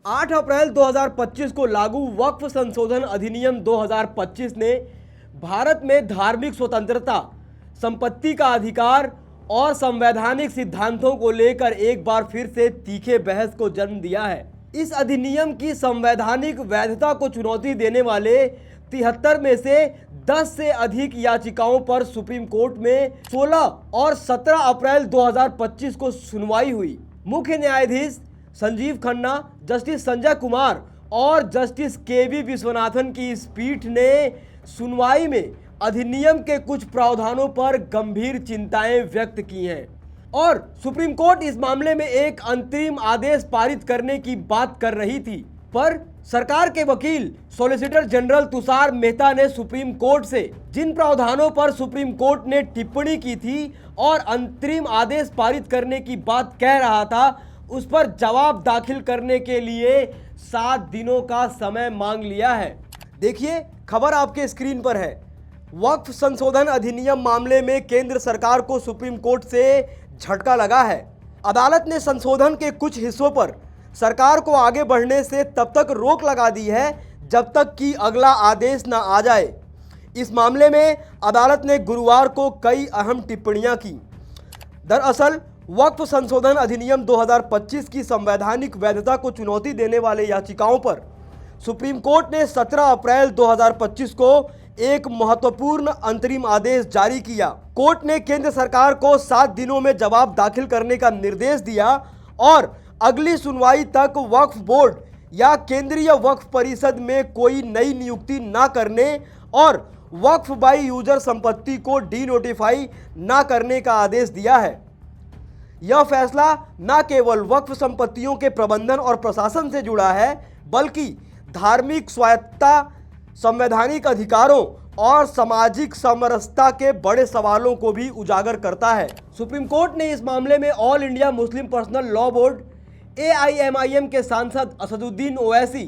8 अप्रैल 2025 को लागू वक्फ संशोधन अधिनियम 2025 ने भारत में धार्मिक स्वतंत्रता, संपत्ति का अधिकार और संवैधानिक सिद्धांतों को लेकर एक बार फिर से तीखे बहस को जन्म दिया है। इस अधिनियम की संवैधानिक वैधता को चुनौती देने वाले 73 में से 10 से अधिक याचिकाओं पर सुप्रीम कोर्ट में 16 और 17 अप्रैल 2025 को सुनवाई हुई। मुख्य न्यायाधीश संजीव खन्ना, जस्टिस संजय कुमार और जस्टिस केवी विश्वनाथन की इस पीठ ने सुनवाई में अधिनियम के कुछ प्रावधानों पर गंभीर चिंताएं व्यक्त की हैं और सुप्रीम कोर्ट इस मामले में एक अंतरिम आदेश पारित करने की बात कर रही थी, पर सरकार के वकील सॉलिसिटर जनरल तुषार मेहता ने सुप्रीम कोर्ट से जिन प्रावधानों पर सुप्रीम कोर्ट ने टिप्पणी की थी और अंतरिम आदेश पारित करने की बात कह रहा था, उस पर जवाब दाखिल करने के लिए 7 दिनों का समय मांग लिया है। देखिए, खबर आपके स्क्रीन पर है। वक्फ संशोधन अधिनियम मामले में केंद्र सरकार को सुप्रीम कोर्ट से झटका लगा है। अदालत ने संशोधन के कुछ हिस्सों पर सरकार को आगे बढ़ने से तब तक रोक लगा दी है जब तक कि अगला आदेश न आ जाए। इस मामले में अदालत ने गुरुवार को कई अहम टिप्पणियां की। दरअसल वक्फ संशोधन अधिनियम 2025 की संवैधानिक वैधता को चुनौती देने वाले याचिकाओं पर सुप्रीम कोर्ट ने 17 अप्रैल 2025 को एक महत्वपूर्ण अंतरिम आदेश जारी किया। कोर्ट ने केंद्र सरकार को 7 दिनों में जवाब दाखिल करने का निर्देश दिया और अगली सुनवाई तक वक्फ बोर्ड या केंद्रीय वक्फ परिषद में कोई नई नियुक्ति न करने और वक्फ बाई यूजर संपत्ति को डीनोटिफाई न करने का आदेश दिया है। यह फैसला न केवल वक्फ संपत्तियों के प्रबंधन और प्रशासन से जुड़ा है, बल्कि धार्मिक स्वायत्तता, संवैधानिक अधिकारों और सामाजिक समरसता के बड़े सवालों को भी उजागर करता है। सुप्रीम कोर्ट ने इस मामले में all India Muslim personal law board, AIMIM के सांसद असदुद्दीन ओवैसी,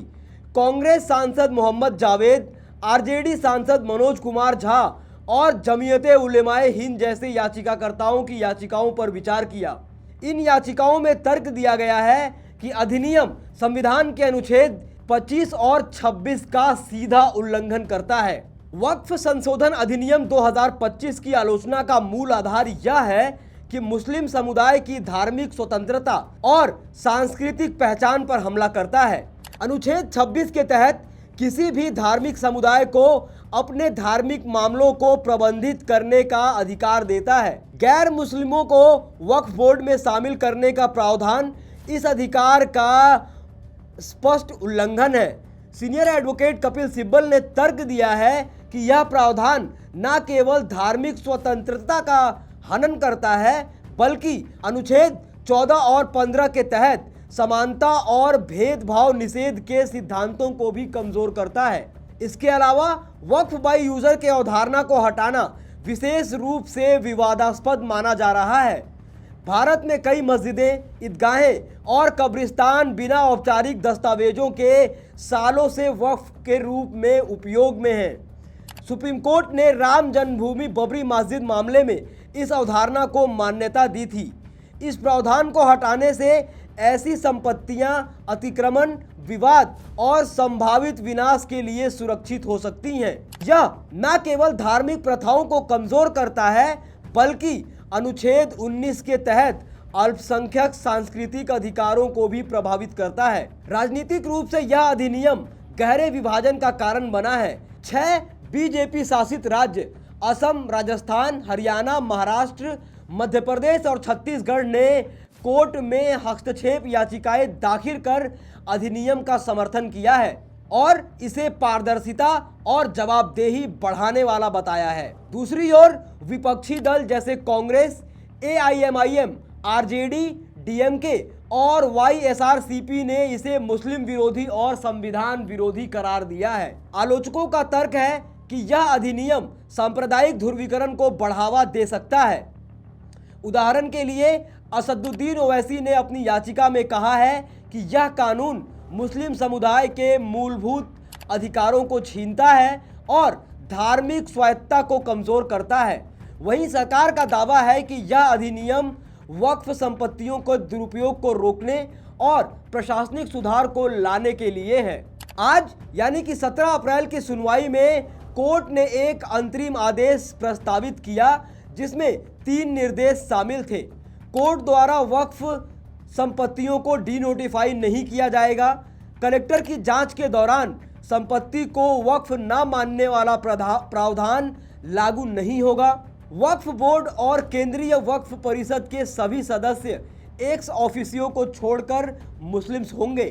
कांग्रेस सांसद मोहम्मद जावेद, RJD सांसद मनोज कुमार झा और जमीयते उलेमाए हिंद जैसे याचिकाकर्ताओं की याचिकाओं पर विचार किया। इन याचिकाओं में तर्क दिया गया है कि अधिनियम संविधान के अनुच्छेद 25 और 26 का सीधा उल्लंघन करता है। वक्फ संशोधन अधिनियम 2025 की आलोचना का मूल आधार यह है कि मुस्लिम समुदाय की धार्मिक स्वतंत्रता और सांस्कृतिक पहचान पर हमला करता है। अनुच्छेद 26 के तहत किसी भी धार्मिक समुदाय को अपने धार्मिक मामलों को प्रबंधित करने का अधिकार देता है। गैर मुस्लिमों को वक्फ बोर्ड में शामिल करने का प्रावधान इस अधिकार का स्पष्ट उल्लंघन है। सीनियर एडवोकेट कपिल सिब्बल ने तर्क दिया है कि यह प्रावधान न केवल धार्मिक स्वतंत्रता का हनन करता है, बल्कि अनुच्छेद 14 और 15 के तहत समानता और भेदभाव निषेध के सिद्धांतों को भी कमजोर करता है। इसके अलावा वक्फ बाई यूजर के अवधारणा को हटाना विशेष रूप से विवादास्पद माना जा रहा है। भारत में कई मस्जिदें, ईदगाहें और कब्रिस्तान बिना औपचारिक दस्तावेजों के सालों से वक्फ के रूप में उपयोग में हैं। सुप्रीम कोर्ट ने राम जन्मभूमि बबरी मस्जिद मामले में इस अवधारणा को मान्यता दी थी। इस प्रावधान को हटाने से ऐसी संपत्तियां अतिक्रमण, विवाद और संभावित विनाश के लिए सुरक्षित हो सकती हैं। यह न केवल धार्मिक प्रथाओं को कमजोर करता है, बल्कि अनुच्छेद 19 के तहत अल्पसंख्यक सांस्कृतिक अधिकारों को भी प्रभावित करता है। राजनीतिक रूप से यह अधिनियम गहरे विभाजन का कारण बना है। 6 बीजेपी शासित राज्य असम, राजस्थान, हरियाणा, महाराष्ट्र, मध्य प्रदेश और छत्तीसगढ़ ने कोर्ट में हस्तक्षेप याचिकाएं दाखिल कर अधिनियम का समर्थन किया है और इसे पारदर्शिता और जवाबदेही बढ़ाने वाला बताया है। दूसरी ओर विपक्षी दल जैसे कांग्रेस, AIMIM, RJD, DMK और YSRCP ने इसे मुस्लिम विरोधी और संविधान विरोधी करार दिया है। आलोचकों का तर्क है कि यह अधिनियम सांप्रदायिक ध्रुवीकरण को बढ़ावा दे सकता है। उदाहरण के लिए असदुद्दीन ओवैसी ने अपनी याचिका में कहा है कि यह कानून मुस्लिम समुदाय के मूलभूत अधिकारों को छीनता है और धार्मिक स्वायत्तता को कमजोर करता है। वहीं सरकार का दावा है कि यह अधिनियम वक्फ संपत्तियों को दुरुपयोग को रोकने और प्रशासनिक सुधार को लाने के लिए है। आज यानी कि 17 अप्रैल की सुनवाई में कोर्ट ने एक अंतरिम आदेश प्रस्तावित किया जिसमें 3 निर्देश शामिल थे। कोर्ट द्वारा वक्फ संपत्तियों को डीनोटिफाई नहीं किया जाएगा। कलेक्टर की जांच के दौरान संपत्ति को वक्फ न मानने वाला प्रावधान लागू नहीं होगा। वक्फ बोर्ड और केंद्रीय वक्फ परिषद के सभी सदस्य एक्स ऑफिसियो को छोड़कर मुस्लिम्स होंगे।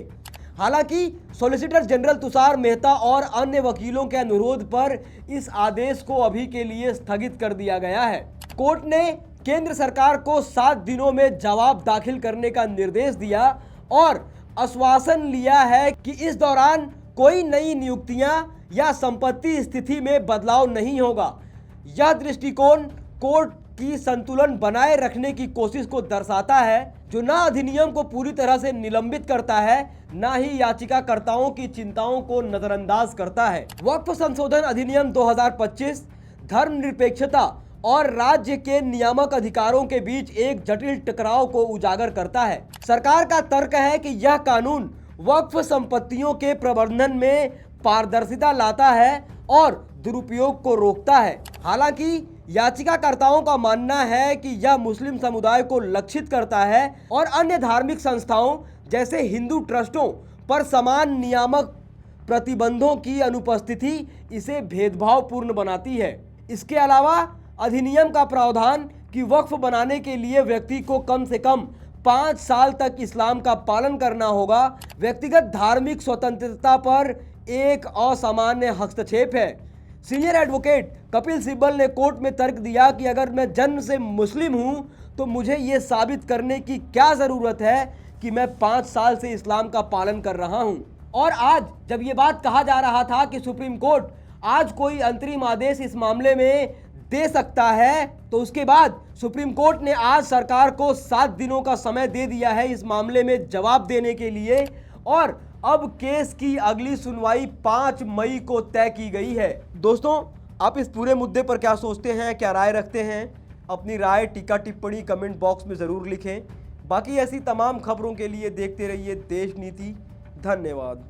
हालांकि सॉलिसिटर जनरल तुषार मेहता और अन्य वकीलों के अनुरोध पर इस आदेश को अभी के लिए स्थगित कर दिया गया है। कोर्ट ने केंद्र सरकार को 7 दिनों में जवाब दाखिल करने का निर्देश दिया और आश्वासन लिया है कि इस दौरान कोई नई नियुक्तियां या संपत्ति स्थिति में बदलाव नहीं होगा। यह दृष्टिकोण कोर्ट की संतुलन बनाए रखने की कोशिश को दर्शाता है, जो न अधिनियम को पूरी तरह से निलंबित करता है, न ही याचिकाकर्ताओं की चिंताओं को नजरअंदाज करता है। वक्फ संशोधन अधिनियम 2025 धर्मनिरपेक्षता और राज्य के नियामक अधिकारों के बीच एक जटिल टकराव को उजागर करता है। सरकार का तर्क है कि यह कानून वक्फ संपत्तियों के प्रबंधन में पारदर्शिता लाता है और दुरुपयोग को रोकता है। हालांकि याचिकाकर्ताओं का मानना है कि यह मुस्लिम समुदाय को लक्षित करता है और अन्य धार्मिक संस्थाओं जैसे हिंदू ट्रस्टों पर समान नियामक प्रतिबंधों की अनुपस्थिति इसे भेदभावपूर्ण बनाती है। इसके अलावा अधिनियम का प्रावधान कि वक्फ बनाने के लिए व्यक्ति को कम से कम 5 साल तक इस्लाम का पालन करना होगा, व्यक्तिगत धार्मिक स्वतंत्रता पर एक असामान्य हस्तक्षेप है। सीनियर एडवोकेट कपिल सिब्बल ने कोर्ट में तर्क दिया कि अगर मैं जन्म से मुस्लिम हूं तो मुझे ये साबित करने की क्या ज़रूरत है कि मैं 5 साल से इस्लाम का पालन कर रहा हूं। और आज जब ये बात कहा जा रहा था कि सुप्रीम कोर्ट आज कोई अंतरिम आदेश इस मामले में दे सकता है, तो उसके बाद सुप्रीम कोर्ट ने आज सरकार को 7 दिनों का समय दे दिया है इस मामले में जवाब देने के लिए और अब केस की अगली सुनवाई 5 मई को तय की गई है। दोस्तों, आप इस पूरे मुद्दे पर क्या सोचते हैं, क्या राय रखते हैं? अपनी राय टीका टिप्पणी कमेंट बॉक्स में ज़रूर लिखें। बाकी ऐसी तमाम खबरों के लिए देखते रहिए देश नीति। धन्यवाद।